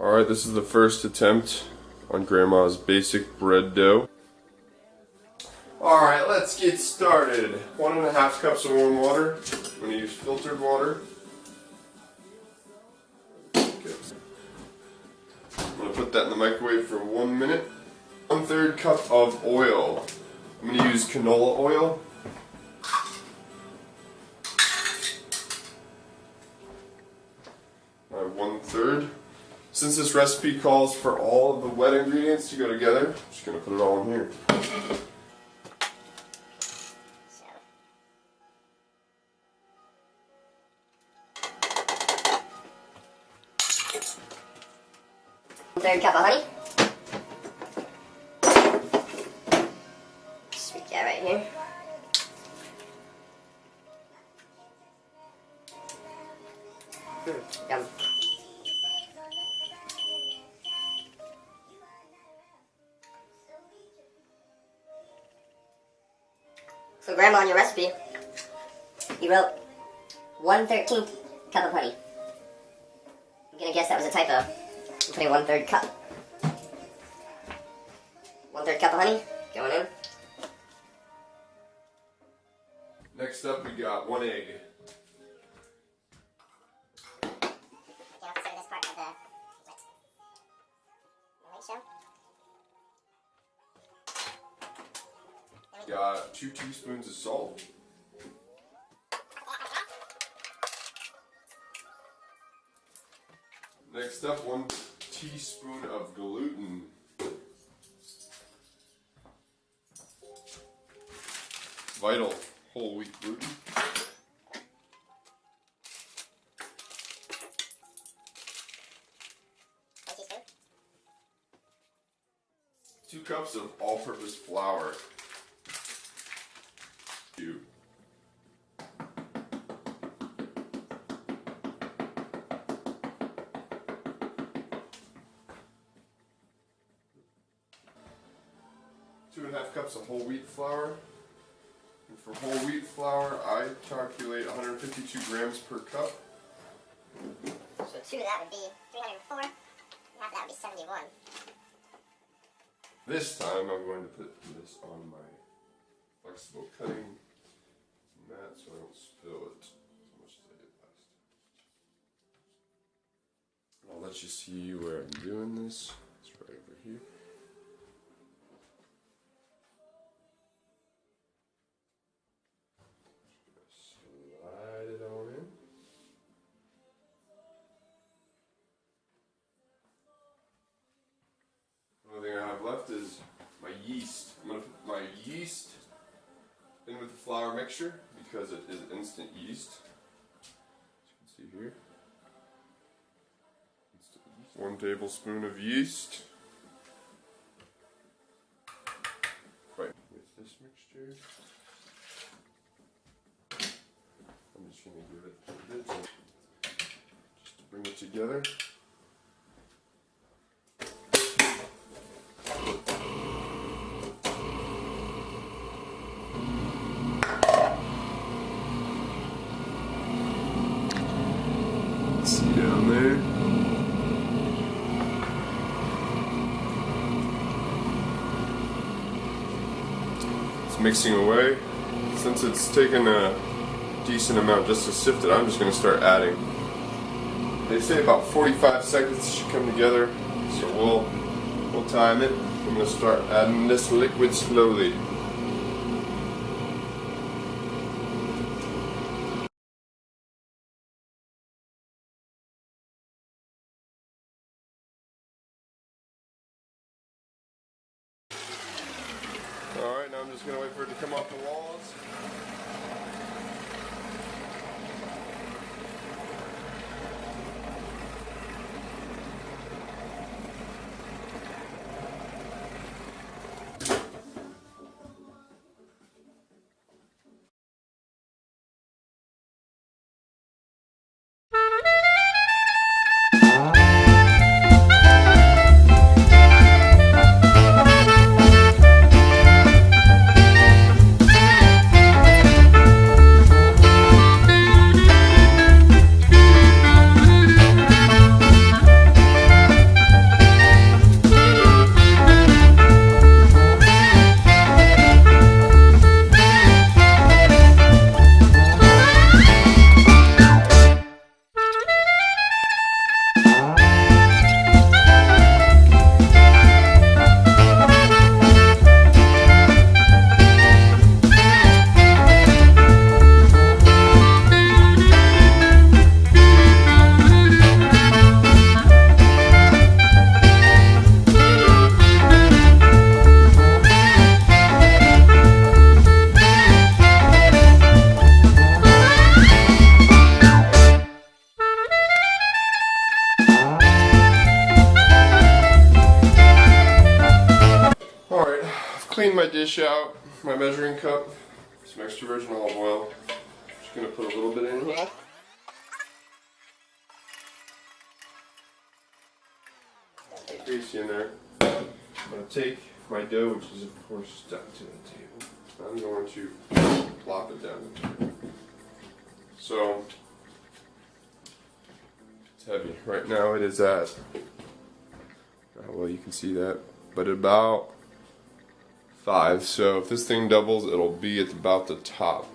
Alright, this is the first attempt on Grandma's basic bread dough. Alright, let's get started. 1.5 cups of warm water. I'm going to use filtered water. Okay. I'm going to put that in the microwave for 1 minute. 1/3 cup of oil. I'm going to use canola oil. My 1/3. Since this recipe calls for all of the wet ingredients to go together, I'm just going to put it all in here. Third cup of honey. Stick that right here. Yum. So Grandma, on your recipe, you wrote 1/13 cup of honey. I'm gonna guess that was a typo. I'm putting 1/3 cup. 1/3 cup of honey going in. Next up, we got 1 egg. Got 2 teaspoons of salt. Next up, 1 teaspoon of gluten. Vital whole wheat gluten. Two cups of all-purpose flour. 2. Two and a half cups of whole wheat flour. And for whole wheat flour, I calculate 152 grams per cup. So 2 of that would be 304. Half of that would be 71. This time I'm going to put this on my flexible cutting mat so I don't spill it as much as I did last time. I'll let you see where I'm doing this. It's right over here. Slide it on in. The only thing I have left is my yeast. I'm going to put my yeast in with the flour mixture because it is instant yeast. As you can see here. 1 tablespoon of yeast. Right with this mixture. I'm just going to give it a bit just to bring it together. See down there. It's mixing away. Since it's taken a decent amount just to sift it, I'm just going to start adding. They say about 45 seconds should come together, so we'll time it. I'm going to start adding this liquid slowly. Alright, now I'm just going to wait for it to come off the walls. dish out my measuring cup, some extra virgin olive oil. Just gonna put a little bit in here. Greasy in there. I'm gonna take my dough, which is of course stuck to the table. I'm going to plop it down the table. So it's heavy. Right now it is at, well, you can see that, but about 5. So if this thing doubles, it'll be at about the top.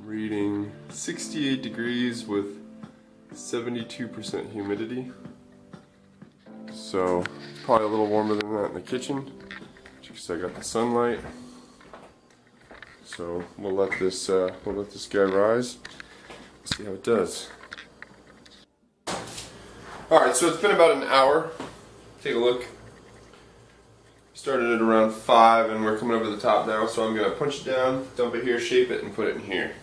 Reading 68 degrees with 72% humidity. So it's probably a little warmer than that in the kitchen, because I got the sunlight. So we'll let this guy rise. See how it does. All right, so it's been about an hour. Take a look. Started at around 5, and we're coming over the top now. So I'm gonna punch it down, dump it here, shape it, and put it in here.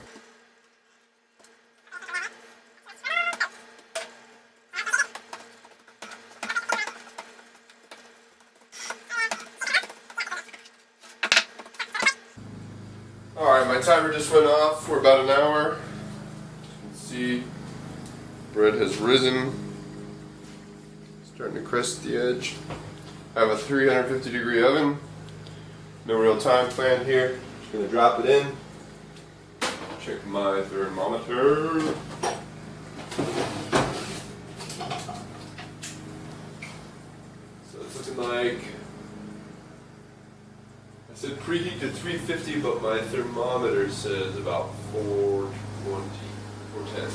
Alright, my timer just went off for about an hour. You can see bread has risen. Starting to crest the edge. I have a 350 degree oven. No real time planned here. Just going to drop it in. Check my thermometer. So it's looking like, I said preheat to 350, but my thermometer says about 420, 410.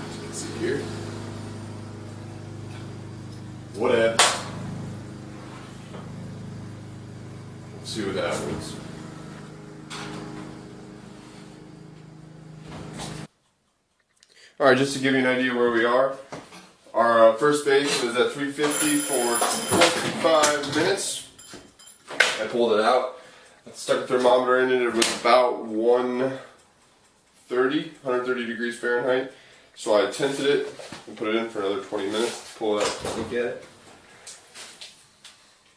As you can see here. Whatever. Let's see what happens. Alright, just to give you an idea where we are. Our first bake was at 350 for 45 minutes. I pulled it out. I stuck the thermometer in it. It was about 130 degrees Fahrenheit. So I tinted it and put it in for another 20 minutes. Pull it out, look at it.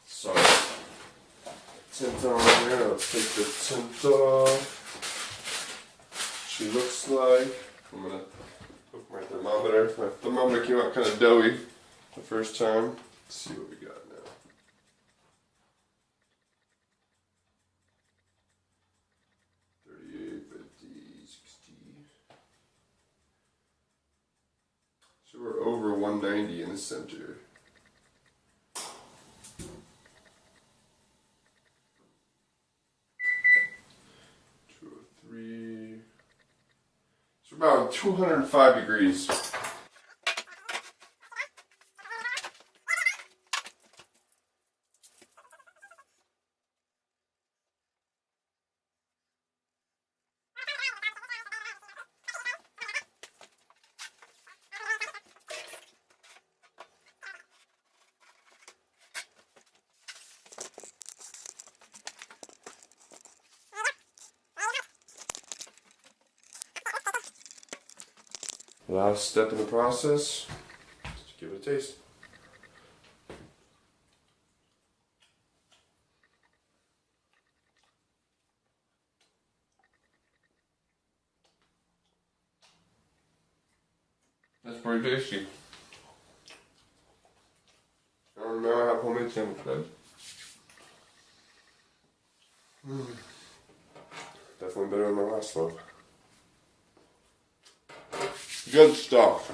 So, tint on there. Let's take the tint off. She looks like. I'm gonna hook my thermometer. My thermometer came out kind of doughy the first time. Let's see what we got now. So we're over 190 in the center. So about 205 degrees. Last step in the process, just give it a taste. That's pretty tasty. I don't know how homemade sandwich does. Definitely better than my last one. Good stuff.